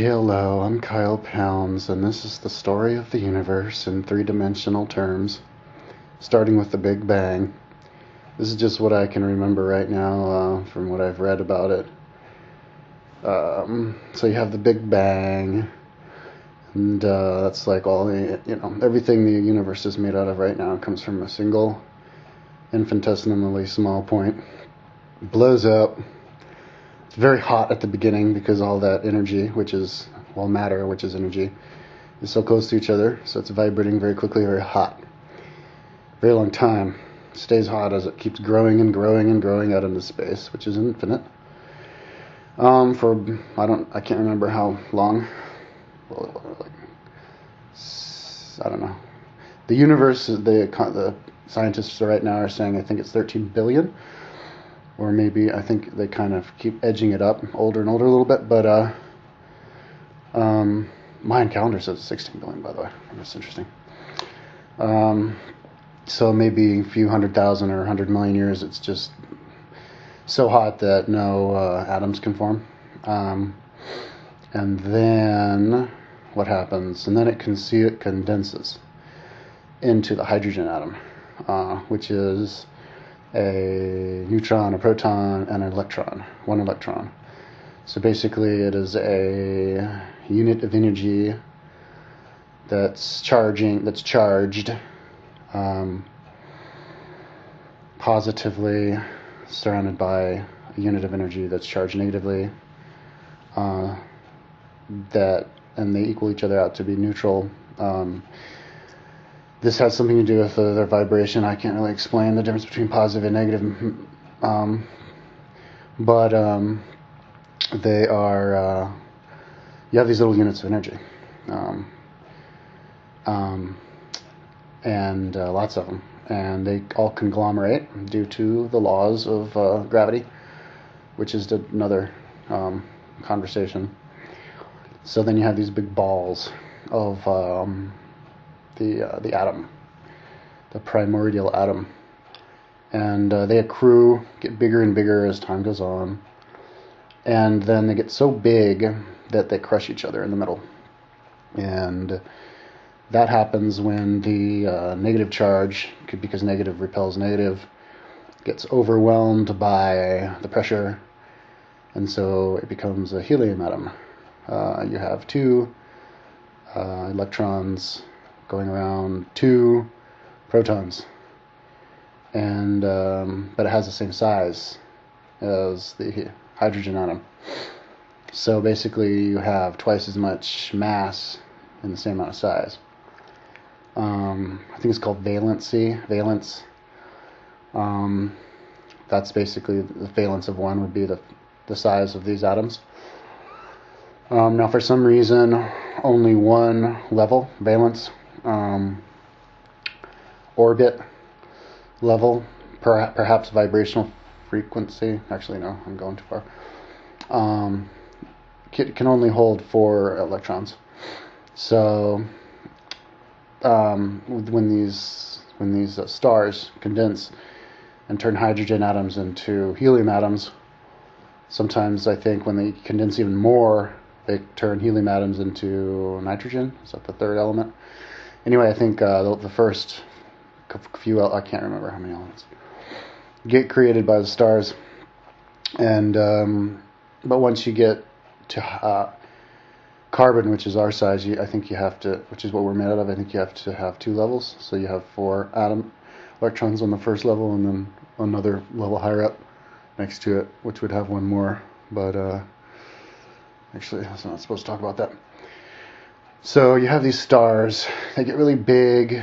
Hello, I'm Kyle Pounds, and this is the story of the universe in three-dimensional terms, starting with the Big Bang. This is just what I can remember right now from what I've read about it. So you have the Big Bang, and that's like all the, everything the universe is made out of right now comes from a single infinitesimally small point. It blows up. It's very hot at the beginning because all that energy, which is, matter, which is energy, is so close to each other, so it's vibrating very quickly, very hot. Very long time. It stays hot as it keeps growing and growing and growing out into space, which is infinite. I can't remember how long. I don't know. The universe, the scientists right now are saying, I think it's 13 billion. Or maybe, I think they kind of keep edging it up, older and older a little bit, but Mayan calendar says 16 billion, by the way. That's interesting. So maybe a few 100,000 or 100 million years, it's just so hot that no atoms can form. And then what happens? And then it condenses into the hydrogen atom, which is a neutron, a proton, and an electron, one electron. So basically it is a unit of energy that's charged positively, surrounded by a unit of energy that's charged negatively, and they equal each other out to be neutral. This has something to do with their vibration. I can't really explain the difference between positive and negative, but they are. You have these little units of energy, and lots of them, and they all conglomerate due to the laws of gravity, which is another conversation. So then you have these big balls of the atom, the primordial atom, and they accrue, get bigger and bigger as time goes on, and then they get so big that they crush each other in the middle. And that happens when the negative charge, because negative repels negative, gets overwhelmed by the pressure, and so it becomes a helium atom. You have two electrons going around two protons, and but it has the same size as the hydrogen atom. So basically, you have twice as much mass in the same amount of size. I think it's called valence. That's basically the valence of one would be the size of these atoms. Now, for some reason, only one level, valence, orbit level, perhaps vibrational frequency. Actually, no, I'm going too far. Can only hold 4 electrons. So when these stars condense and turn hydrogen atoms into helium atoms, sometimes I think when they condense even more, they turn helium atoms into nitrogen. Is that the third element? Anyway, I think the first few, I can't remember how many elements, get created by the stars. And but once you get to carbon, which is our size, I think you have to, which is what we're made out of, I think you have to have 2 levels. So you have 4 electrons on the first level, and then another level higher up next to it, which would have 1 more. But actually, I was not supposed to talk about that. So you have these stars. They get really big,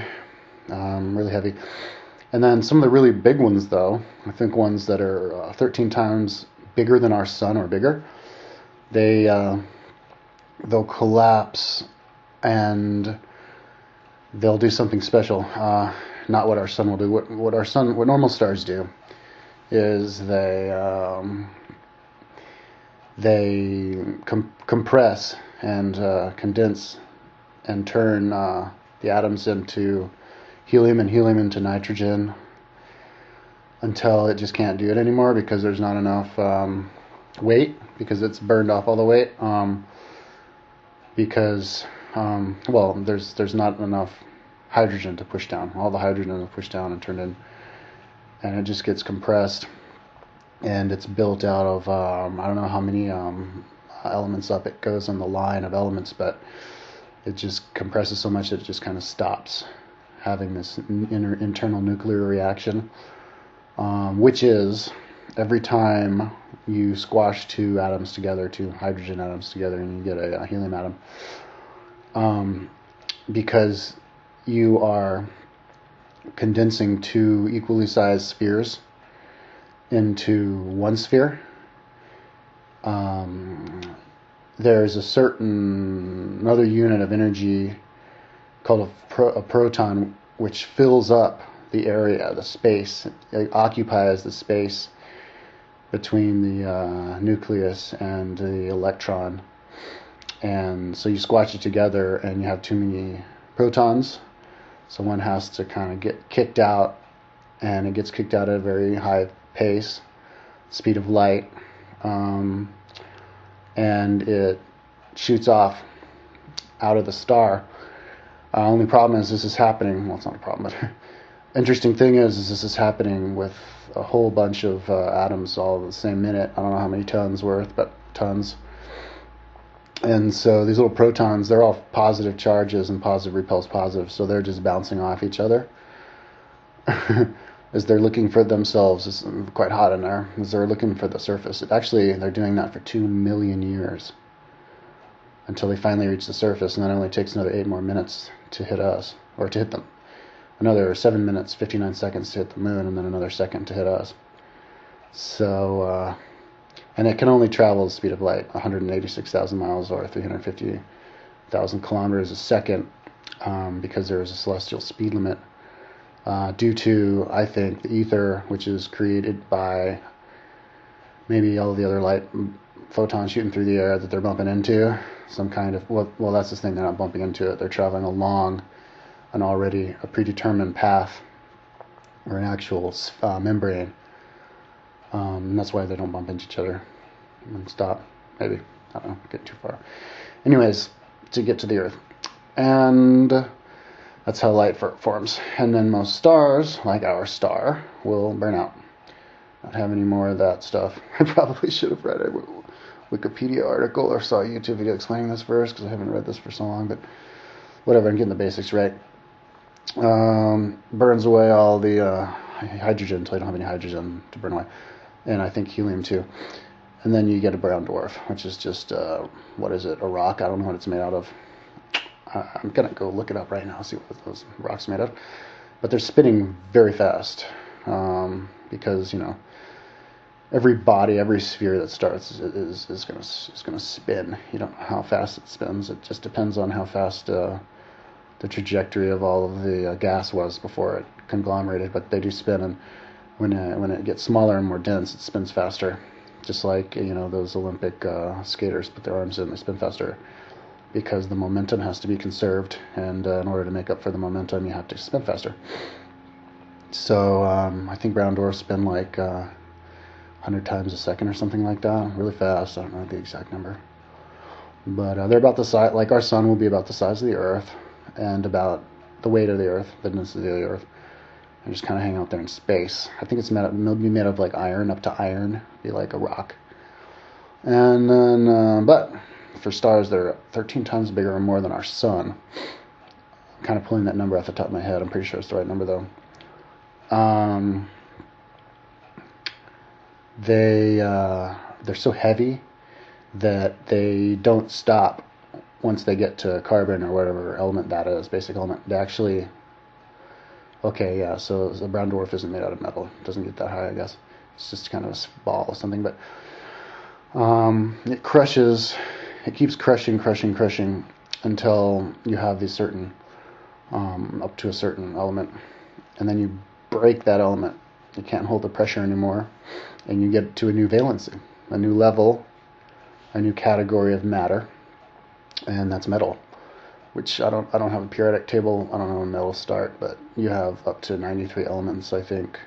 really heavy. And then some of the really big ones, though, I think ones that are 13 times bigger than our sun or bigger, they'll collapse and they'll do something special. Not what our sun will do. What normal stars do is they compress and condense and turn the atoms into helium and helium into nitrogen until it just can't do it anymore because there's not enough weight, because it's burned off all the weight. because well, there's not enough hydrogen to push down. All the hydrogen is pushed down and turned in, and it just gets compressed, and it's built out of I don't know how many elements up it goes on the line of elements, but it just compresses so much that it just kind of stops having this internal nuclear reaction, which is every time you squash two atoms together, two hydrogen atoms together, and you get a helium atom, because you are condensing two equally sized spheres into one sphere. There's another unit of energy called a proton, which fills up the area, the space. It occupies the space between the nucleus and the electron. And so you squash it together and you have too many protons. So one has to kind of get kicked out, and it gets kicked out at a very high pace, speed of light. And it shoots off out of the star. Only problem is this is happening. Well, it's not a problem, but interesting thing is this is happening with a whole bunch of atoms all at the same minute. I don't know how many tons worth, but tons. And so these little protons, they're all positive charges, and positive repels positive, so they're just bouncing off each other as they're looking for themselves. It's quite hot in there as they're looking for the surface. They're doing that for 2 million years until they finally reach the surface, and then it only takes another 8 more minutes to hit us, or to hit them. Another 7 minutes, 59 seconds to hit the moon, and then another second to hit us. So, and it can only travel the speed of light, 186,000 miles or 350,000 kilometers a second, because there is a celestial speed limit. Due to, I think, the ether, which is created by maybe all the other light photons shooting through the air that they're bumping into. Some kind of, well, that's the thing, they're not bumping into it. They're traveling along a predetermined path, or an actual membrane. And that's why they don't bump into each other and stop. Maybe. I don't know, get too far. Anyways, to get to the Earth. And that's how light forms. And then most stars, like our star, will burn out. Not have any more of that stuff. I probably should have read a Wikipedia article or saw a YouTube video explaining this first, because I haven't read this for so long, but whatever, I'm getting the basics right. Burns away all the hydrogen until you don't have any hydrogen to burn away. And I think helium too. And then you get a brown dwarf, which is just, what is it, a rock? I don't know what it's made out of. I'm going to go look it up right now, see what those rocks are made of. But they're spinning very fast, because, every body, every sphere that starts is going to spin. You don't know how fast it spins. It just depends on how fast the trajectory of all of the gas was before it conglomerated. But they do spin, and when it gets smaller and more dense, it spins faster. Just like those Olympic skaters put their arms in, they spin faster, because the momentum has to be conserved, and in order to make up for the momentum, you have to spin faster. So I think brown dwarfs spin like 100 times a second or something like that, really fast. I don't know the exact number, but they're about the size, like our sun will be about the size of the Earth, and about the weight of the Earth, the density of the Earth, and just kind of hang out there in space. I think it's made of like iron, up to iron, be like a rock. And then, but for stars, they're 13 times bigger or more than our sun. I'm kind of pulling that number off the top of my head. I'm pretty sure it's the right number, though. They're so heavy that they don't stop once they get to carbon or whatever element that is, basic element. They actually, okay, yeah, so the brown dwarf isn't made out of metal. It doesn't get that high, I guess. It's just kind of a ball or something, but it crushes. It keeps crushing until you have these certain, up to a certain element, and then you break that element. You can't hold the pressure anymore, and you get to a new valency, a new level, a new category of matter, and that's metal. Which I don't have a periodic table. I don't know when metals start, but you have up to 93 elements, I think,